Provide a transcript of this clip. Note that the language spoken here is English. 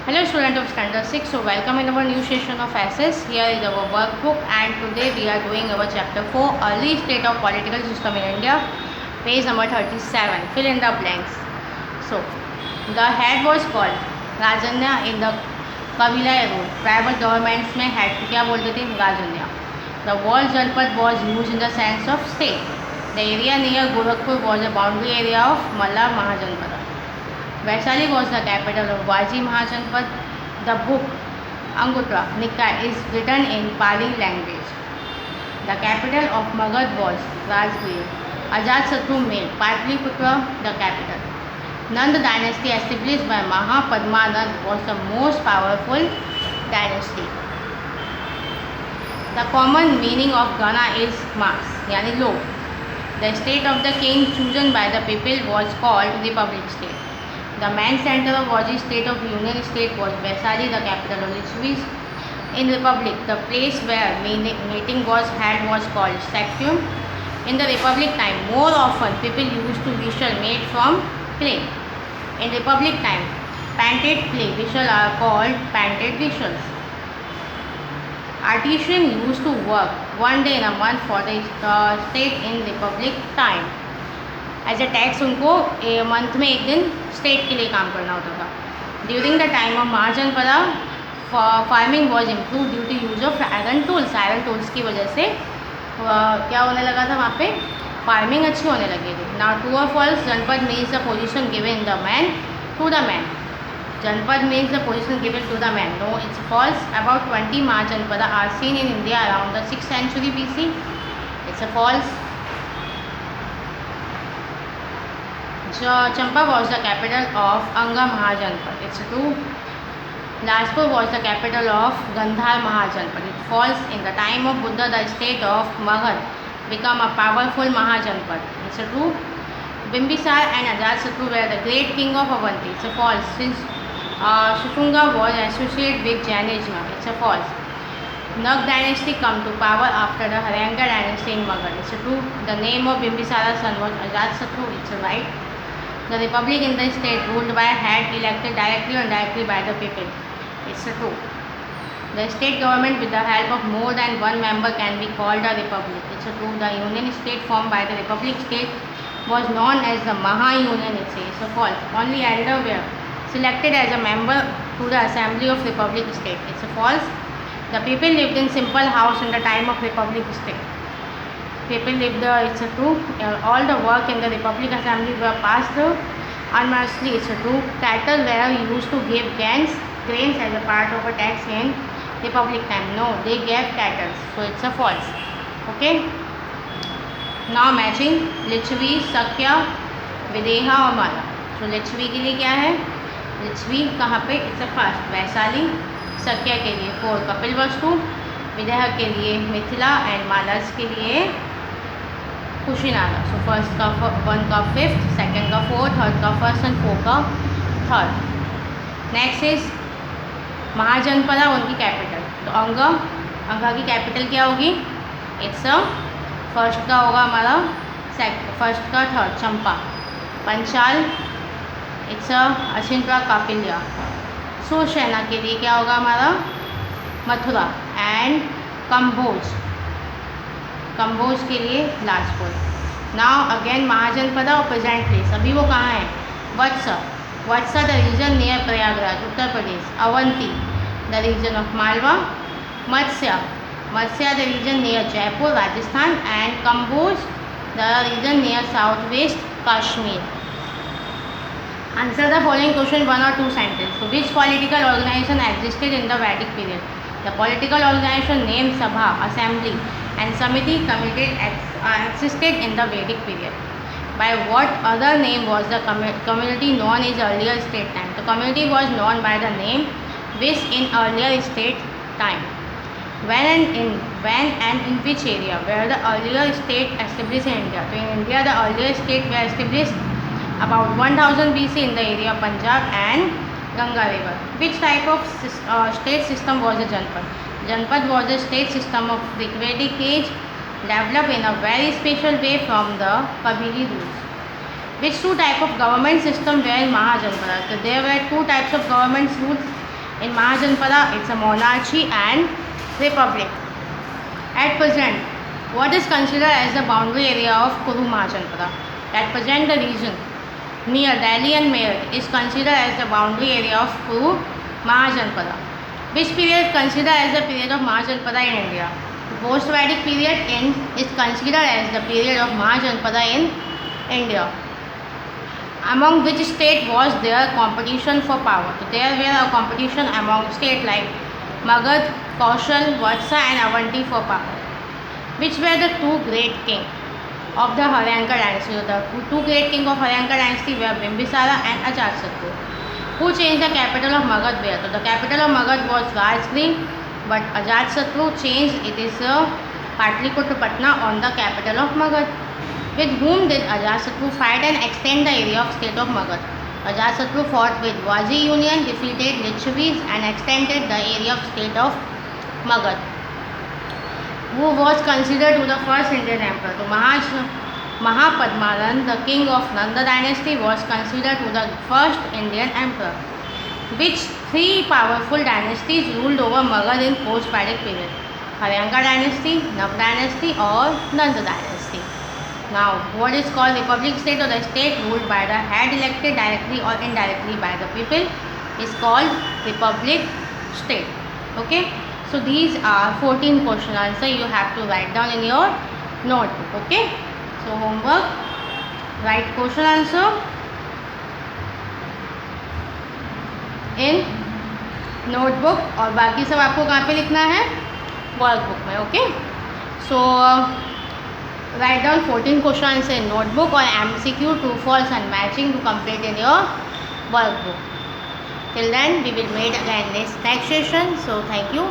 Hello student of standard 6, so welcome in our new session of SS. Here is our workbook and today we are doing our chapter 4 early state of political system in India, page number 37, fill in the blanks. So the head was called Rajanya in the Kabila rule. Tribal governments में head को क्या बोलते थे? Rajanya. The whole Janpad was used in the sense of state. The area near Gorakhpur was a boundary area of Malla Mahajanpada. Vaishali was the capital of Vaji Mahajanpad. The book Angutra Nikaya is written in Pali language. The capital of Magad was Rajgir. Ajatasattu made Patliputra the capital. Nanda dynasty established by Mahapadmanand was the most powerful dynasty. The common meaning of Gana is mass, yani low. The state of the king chosen by the people was called Republic state. The main center of Vaji state of Union state was Vaishali, the capital of Lichvis. In Republic, the place where meeting was held was called Sanctum. In the Republic time, more often people used to vishal made from clay. In Republic time, painted clay vishal are called painted vishals. Artisan used to work one day in a month for the state in Republic time. As a tax उनको month में एक दिन state के लिए काम करना होता था. During the time of Mahajanapada farming was improve due to use of iron tools. Iron tools की वजह से क्या होने लगा था वहाँ पे फार्मिंग अच्छी होने लगी थी. Now true or false. Janapada means the position given the man to the man. Janapada means the position given to the man. No, it's false. About 20 Mahajanapada are seen in India around the 6th century BC. It's a false. Champa was the capital of Anga Mahajanpad. It's true. Lajpur was the capital of Gandhar Mahajanpad. It falls. In the time of Buddha, the state of Magad became a powerful Mahajanpad. It's true. Bimbisar and Ajatasattu were the great king of Avanti. It's a false. Since Shushunga was associated with Jainism. It's a false. Nag dynasty come to power after the Haranga dynasty in Magad. It's true. The name of Bimbisara's son was Ajatasattu. It's right. The republic in the state ruled by head elected directly or indirectly by the people. It's true. The state government with the help of more than one member can be called a republic. It's true. The union state formed by the republic state was known as the Maha-Union. It's a false. Only elder were selected as a member to the assembly of republic state. It's a false. The people lived in simple house in the time of republic state. People lived it's a true. All the work in the Republic Assembly were passed unmercifully. It's a true. Cattle were used to give grains as a part of a tax in Republic time. No, they gave cattle. So it's a false. Okay. Now matching Lichvi, Sakya, Videha और Mala. So Lichvi के लिए क्या है? Lichvi कहाँ पे? It's a first. Vaishali. Sakya के लिए 4 कपिलवस्तु. विदेह के लिए मिथिला एंड मालस के लिए कुशीनागा. सो फर्स्ट का 1 का 5th, सेकेंड का 4th, थर्ड का 1st एंड 4 का 3rd. नेक्स्ट इज महाजनपदा, उनकी कैपिटल. तो अंगा की कैपिटल क्या होगी? इट्स फर्स्ट का होगा हमारा फर्स्ट का 3rd Champa. Panchal it's अचिंत्रा कापिल्या. Susena के लिए क्या होगा हमारा? मथुरा. एंड कंबोज के लिए लाजपुर. नाउ अगेन महाजनपदा और प्रेजेंट प्लेस. अभी वो कहाँ है? Vatsa the region near Prayagraj Uttar Pradesh. Avanti the region of Malwa. Matsya the region near Jaipur Rajasthan. And Kamboja the region near south west Kashmir. Answer the following question 1 or 2 sentence. So which political organization existed in the Vedic period? The political organization named Sabha, Assembly and Samiti committee existed in the Vedic period. By what other name was the community known in earlier state time? The community was known by the name Vish in earlier state time. When and in which area were the earlier state established in India? So in India the earlier state were established about 1000 BC in the area of Punjab and Ganga river. Which type of state system was a Janpad? Janpad was a state system of the Vedic age developed in a very special way from the Kabili rules. Which two type of government system were in Mahajanpada? So there were two types of government rules. In Mahajanpada, it's a monarchy and republic. At present, what is considered as the boundary area of Kuru Mahajanpada? At present, the region near Delhi and Meerut is considered as the boundary area of Kuru Mahajanpada. Which period considered as the period of Mahajanpada in India? The post-Vedic period is considered as the period of Mahajanpada in India. Among which state was there competition for power? So there were a competition among states like Magad, Kaushal, Vatsa and Avanti for power. Which were the two great kings of the Haryanka dynasty? So the two great kings of Haryanka dynasty were Bimbisara and Ajatasattu. Who changed the capital of Magad where? So the capital of Magad was Rajgir, but Ajatasattu changed it is Patliputra Patna on the capital of Magad. With whom did Ajatasattu fight and extend the area of state of Magad? Ajatasattu fought with Vaji Union, defeated Lichavis and extended the area of state of Magad. Who was considered to the first Indian emperor? So Mahapadmanan, the king of Nanda dynasty, was considered to the first Indian emperor. Which three powerful dynasties ruled over Magad in post-Vedic period? Haryanka dynasty, Nav dynasty or Nanda dynasty. Now, what is called republic state or the state ruled by the head elected directly or indirectly by the people is called republic state. Okay. So these are 14 question answer you have to write down in your notebook. Okay. So homework, write question answer in notebook और बाकी सब आपको कहाँ पे लिखना है? Workbook में. Okay. So write down 14 question answer in notebook or MCQ, true, false and matching to complete in your workbook. Till then we will meet again next session. So thank you.